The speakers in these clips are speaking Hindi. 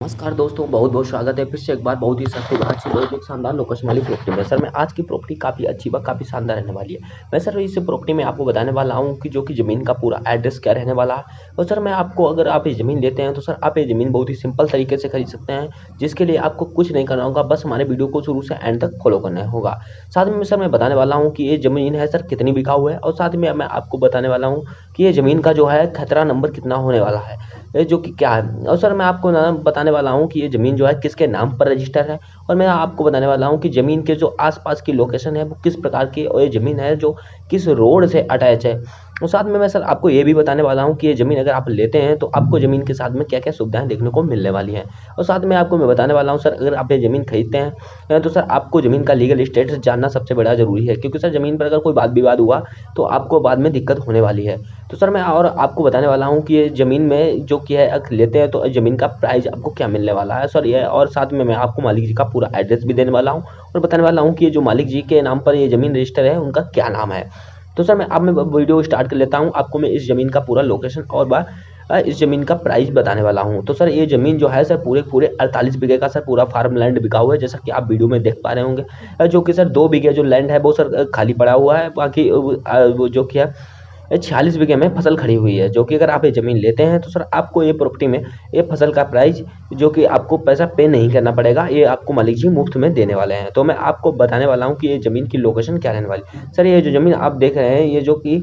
नमस्कार दोस्तों, बहुत बहुत स्वागत है फिर से एक बार बहुत ही सस्ती अच्छी बहुत एक शानदार लोकेशन वाली प्रॉपर्टी में। सर मैं आज की प्रॉपर्टी काफ़ी अच्छी व काफ़ी शानदार रहने वाली है। मैं सर इस प्रॉपर्टी में आपको बताने वाला हूँ कि जो कि ज़मीन का पूरा एड्रेस क्या रहने वाला है। और सर मैं आपको अगर आप ये ज़मीन लेते हैं तो सर आप ये ज़मीन बहुत ही सिंपल तरीके से खरीद सकते हैं, जिसके लिए आपको कुछ नहीं करना होगा, बस हमारे वीडियो को शुरू से एंड तक फॉलो करना होगा। साथ में सर मैं बताने वाला हूँ कि ये ज़मीन है सर कितनी बिकाऊ है, और साथ में मैं आपको बताने वाला हूँ कि ये ज़मीन का जो है खतरा नंबर कितना होने वाला है, जो कि क्या है। और सर मैं आपको ना बताने वाला हूँ कि ये ज़मीन जो है किसके नाम पर रजिस्टर है, और मैं आपको बताने वाला हूँ कि ज़मीन के जो आसपास की लोकेशन है वो किस प्रकार की, और ये ज़मीन है जो किस रोड से अटैच है। और साथ में मैं सर आपको ये भी बताने वाला हूँ कि ये ज़मीन अगर आप लेते हैं तो आपको ज़मीन के साथ में क्या क्या सुविधाएं देखने को मिलने वाली हैं। और साथ में आपको मैं बताने वाला हूँ सर अगर आप ये ज़मीन खरीदते हैं तो सर आपको ज़मीन का लीगल स्टेटस जानना सबसे बड़ा ज़रूरी है, क्योंकि सर ज़मीन पर अगर कोई वाद विवाद हुआ तो आपको बाद में दिक्कत होने वाली है। तो सर मैं और आपको बताने वाला हूँ कि ये ज़मीन में जो कि है अगर लेते हैं तो ज़मीन का प्राइस आपको क्या मिलने वाला है सर ये, और साथ में मैं आपको मालिक जी का पूरा एड्रेस भी देने वाला हूँ और बताने वाला हूँ कि ये जो मालिक जी के नाम पर ये ज़मीन रजिस्टर है उनका क्या नाम है। तो सर मैं वीडियो स्टार्ट कर लेता हूँ, आपको मैं इस ज़मीन का पूरा लोकेशन और इस ज़मीन का प्राइस बताने वाला हूँ। तो सर ये ज़मीन जो है सर पूरे पूरे 48 बीघे का सर पूरा फार्म लैंड बिका हुआ है, जैसा कि आप वीडियो में देख पा रहे होंगे। जो कि सर 2 बीघे जो लैंड है वो सर खाली पड़ा हुआ है, बाकी वो जो कि है 46 बीघे में फसल खड़ी हुई है। जो कि अगर आप ये ज़मीन लेते हैं तो सर आपको ये प्रॉपर्टी में ये फसल का प्राइस जो कि आपको पैसा पे नहीं करना पड़ेगा, ये आपको मालिक जी मुफ्त में देने वाले हैं। तो मैं आपको बताने वाला हूँ कि ये ज़मीन की लोकेशन क्या रहने वाली। सर ये जो ज़मीन आप देख रहे हैं ये जो कि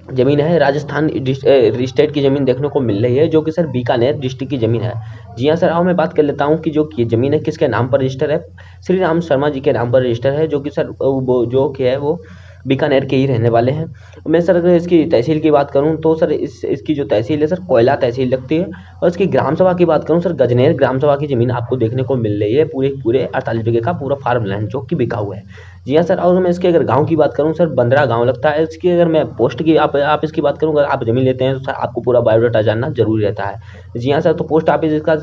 ज़मीन है राजस्थान स्टेट की ज़मीन देखने को मिल रही है, जो कि सर बीकानेर डिस्ट्रिक्ट की ज़मीन है। जी हाँ सर, आओ मैं बात कर लेता हूँ कि जो कि ज़मीन है किसके नाम पर रजिस्टर है। श्री राम शर्मा जी के नाम पर रजिस्टर है, जो कि सर वो जो कि है वो बीकानेर के ही रहने वाले हैं। मैं सर अगर इसकी तहसील की बात करूँ तो सर इसकी जो तहसील है सर कोयला तहसील लगती है। और इसकी ग्राम सभा की बात करूँ सर गजनेर ग्राम सभा की ज़मीन आपको देखने को मिल रही है, पूरे पूरे 48 बीघे का पूरा फार्म लैंड जो कि बिका हुआ है। जी हाँ सर, और मैं इसके अगर गांव की बात करूँ सर बंदरा गांव लगता है। इसकी अगर मैं पोस्ट की आप इसकी बात करूँ, अगर आप ज़मीन लेते हैं तो सर आपको पूरा बायोडाटा जानना जरूरी रहता है। जी हाँ सर, तो पोस्ट ऑफिस इसका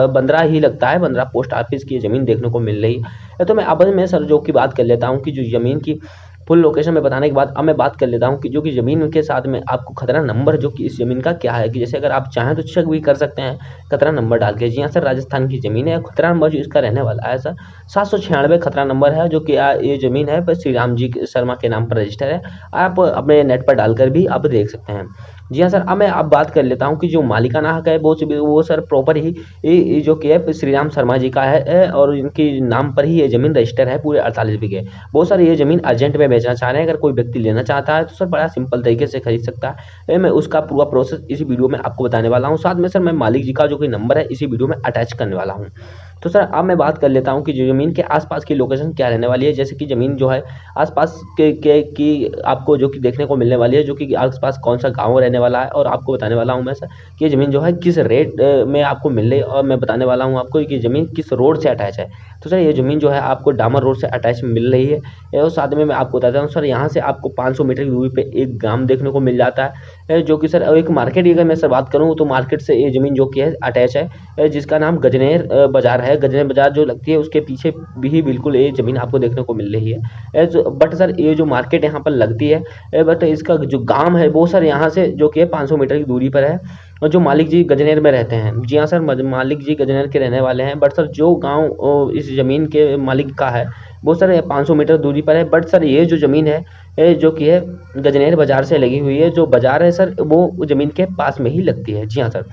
बंदरा ही लगता है, बंदरा पोस्ट ऑफिस की ज़मीन देखने को मिल रही है। तो मैं अब मैं सर जो की बात कर लेता हूँ कि जो ज़मीन की फुल लोकेशन में बताने के बाद अब मैं बात कर लेता हूँ कि जो कि ज़मीन के साथ में आपको खतरा नंबर जो कि इस ज़मीन का क्या है, कि जैसे अगर आप चाहें तो चेक भी कर सकते हैं खतरा नंबर डाल के। जी हाँ सर, राजस्थान की ज़मीन है, खतरा नंबर जो इसका रहने वाला है सर 796 खतरा नंबर है, जो कि ये ज़मीन है बस श्री राम जी शर्मा के नाम पर रजिस्टर है। आप अपने नेट पर डालकर भी आप देख सकते हैं। जी हाँ सर, अब मैं अब बात कर लेता हूँ कि जो मालिकाना हक है वो सर प्रॉपर ही ये जो कि है श्री राम शर्मा जी का है, और इनके नाम पर ही ये ज़मीन रजिस्टर है पूरे 48 बीघे। बहुत सारी ये ज़मीन अर्जेंट में बेचना चाह रहे हैं, अगर कोई व्यक्ति लेना चाहता है तो सर बड़ा सिंपल तरीके से खरीद सकता है। मैं उसका पूरा प्रोसेस इसी वीडियो में आपको बताने वाला हूँ। साथ में सर मैं मालिक जी का जो कोई नंबर है इसी वीडियो में अटैच करने वाला हूँ। तो सर अब मैं बात कर लेता हूँ कि जो ज़मीन के आसपास की लोकेशन क्या रहने वाली है। जैसे कि ज़मीन जो है आसपास के की आपको जो कि देखने को मिलने वाली है, जो कि आसपास कौन सा गांव रहने वाला है, और आपको बताने वाला हूँ मैं सर कि ये ज़मीन जो है किस रेट में आपको मिल रही है, और मैं बताने वाला हूँ आपको कि ज़मीन किस रोड से अटैच है। तो सर ये ज़मीन जो है आपको डामर रोड से अटैच मिल रही है। और साथ में मैं आपको बताता हूँ सर यहाँ से आपको 500 मीटर की दूरी पे एक ग्राम देखने को मिल जाता है, जो कि सर एक मार्केट की अगर मैं सर बात करूँ तो मार्केट से ये ज़मीन जो कि है अटैच है, जिसका नाम गजनेर बाजार है। गजनेर बाजार जो लगती है उसके पीछे भी बिल्कुल ये ज़मीन आपको देखने को मिल रही है। बट सर ये जो मार्केट यहाँ पर लगती है, बट इसका जो गांव है वो सर यहाँ से जो कि है 500 मीटर की दूरी पर है, और जो मालिक जी गजनेर में रहते हैं। जी हाँ सर, मालिक जी गजनेर के रहने वाले हैं, बट सर जो गांव इस ज़मीन के मालिक का है वो सर 500 मीटर दूरी पर है। बट सर ये जो ज़मीन है जो कि है गजनेर बाजार से लगी हुई है, जो बाजार है सर वो ज़मीन के पास में ही लगती है। जी हाँ सर,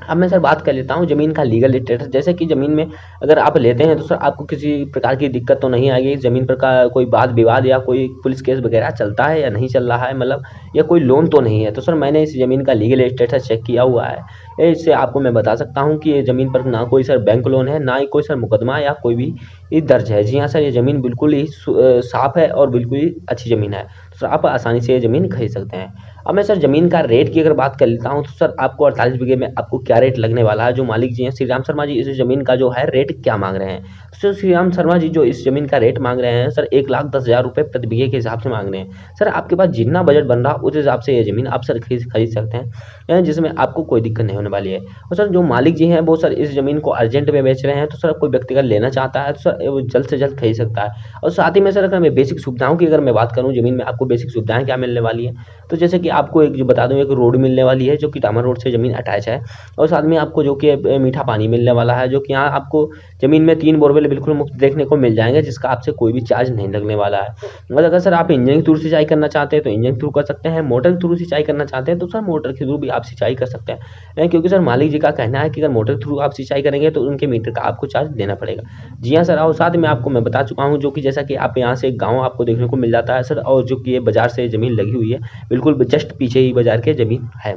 अब मैं सर बात कर लेता हूँ ज़मीन का लीगल स्टेटस। जैसे कि ज़मीन में अगर आप लेते हैं तो सर आपको किसी प्रकार की दिक्कत तो नहीं आएगी। ज़मीन पर का कोई वाद विवाद या कोई पुलिस केस वगैरह चलता है या नहीं चल रहा है, मतलब या कोई लोन तो नहीं है। तो सर मैंने इस ज़मीन का लीगल स्टेटस चेक किया हुआ है, इससे आपको मैं बता सकता हूँ कि ये ज़मीन पर ना कोई सर बैंक लोन है, ना ही कोई सर मुकदमा या कोई भी ये दर्ज है। जी हाँ सर, ये ज़मीन बिल्कुल ही साफ़ है और बिल्कुल ही अच्छी ज़मीन है, तो सर आप आसानी से ये ज़मीन खरीद सकते हैं। अब मैं सर ज़मीन का रेट की अगर बात कर लेता हूँ तो सर आपको 48 बीघे में आपको क्या रेट लगने वाला है। जो मालिक जी हैं श्री राम शर्मा जी, इस ज़मीन का जो है रेट क्या मांग रहे हैं। तो सर श्री राम शर्मा जी जो इस ज़मीन का रेट मांग रहे हैं सर 1,10,000 रुपये प्रति बीघे के हिसाब से मांग रहे हैं। सर आपके पास जितना बजट बन रहा उस हिसाब से ये ज़मीन आप सर खरीद सकते हैं, जिसमें आपको कोई दिक्कत नहीं होने होने वाली है। और सर जो मालिक जी हैं वो सर इस ज़मीन को अर्जेंट में बेच रहे हैं, तो सर कोई व्यक्ति अगर लेना चाहता है तो सर वो जल्द से जल्द खरीद सकता है। और साथ ही में सर अगर मैं बेसिक सुविधाओं की अगर मैं बात करूँ, ज़मीन में आपको बेसिक सुविधाएँ क्या मिलने वाली हैं, तो जैसे कि आपको एक जो बता दूँ, एक रोड मिलने वाली है जो कि डामर रोड से ज़मीन अटैच है। और साथ में आपको जो कि मीठा पानी मिलने वाला है, जो कि यहाँ आपको ज़मीन में 3 बोरवेल बिल्कुल मुफ्त देखने को मिल जाएँगे, जिसका आपसे कोई भी चार्ज नहीं लगने वाला है। और अगर सर आप इंजन के थ्रू सिंचाई करना चाहते हैं तो इंजन के थ्रू कर सकते हैं, मोटर के थ्रू सिंचाई करना चाहते हैं तो सर मोटर के थ्रू भी आप सिंचाई कर सकते हैं। क्योंकि सर मालिक जी का कहना है कि अगर मोटर के थ्रू आप सिंचाई करेंगे तो उनके मीटर का आपको चार्ज देना पड़ेगा। जी हाँ सर, और साथ में आपको मैं बता चुका हूँ जो कि जैसा कि आप यहाँ से एक गाँव आपको देखने को मिल जाता है सर, और जो कि ये बाज़ार से ज़मीन लगी हुई है, बिल्कुल जस्ट पीछे ही बाज़ार के ज़मीन है।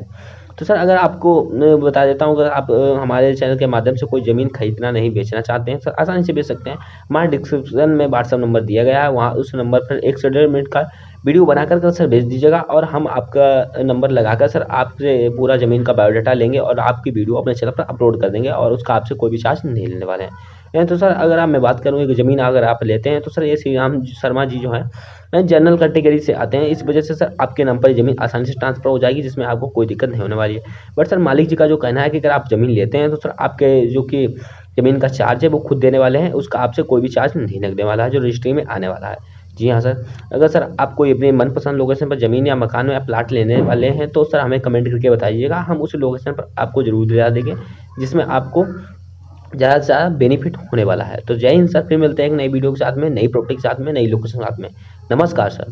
तो सर अगर आपको बता देता हूँ, अगर आप हमारे चैनल के माध्यम से कोई ज़मीन खरीदना नहीं बेचना चाहते हैं सर, आसानी से बेच सकते हैं। हमारे डिस्क्रिप्शन में व्हाट्सअप नंबर दिया गया है, वहाँ उस नंबर पर 1 से 1.5 मिनट का वीडियो बनाकर सर भेज दीजिएगा, और हम आपका नंबर लगाकर सर आपसे पूरा ज़मीन का बायोडाटा लेंगे और आपकी वीडियो अपने चैनल पर अपलोड कर देंगे, और उसका आपसे कोई भी चार्ज नहीं लेने वाले हैं। तो सर अगर आप मैं बात करूँ एक ज़मीन अगर आप लेते हैं तो सर ये श्री राम शर्मा जी जो हैं जनरल कैटेगरी से आते हैं, इस वजह से सर आपके नाम पर ज़मीन आसानी से ट्रांसफ़र हो जाएगी, जिसमें आपको कोई दिक्कत नहीं होने वाली है। बट सर मालिक जी का जो कहना है कि अगर आप ज़मीन लेते हैं तो सर आपके जो कि ज़मीन का चार्ज है वो खुद देने वाले हैं, उसका आपसे कोई भी चार्ज नहीं लगने वाला है, जो रजिस्ट्री में आने वाला है। जी हाँ सर, अगर सर आप कोई अपने मनपसंद लोकेशन पर ज़मीन या मकान या प्लाट लेने वाले हैं तो सर हमें कमेंट करके बताइएगा, हम उस लोकेशन पर आपको ज़रूर दिला देंगे, जिसमें आपको ज़्यादा से ज़्यादा बेनिफिट होने वाला है। तो जय हिंद सर, फिर मिलते हैं एक नई वीडियो के साथ में, नई प्रॉपर्टी के साथ में, नई लोकेशन के साथ में। नमस्कार सर।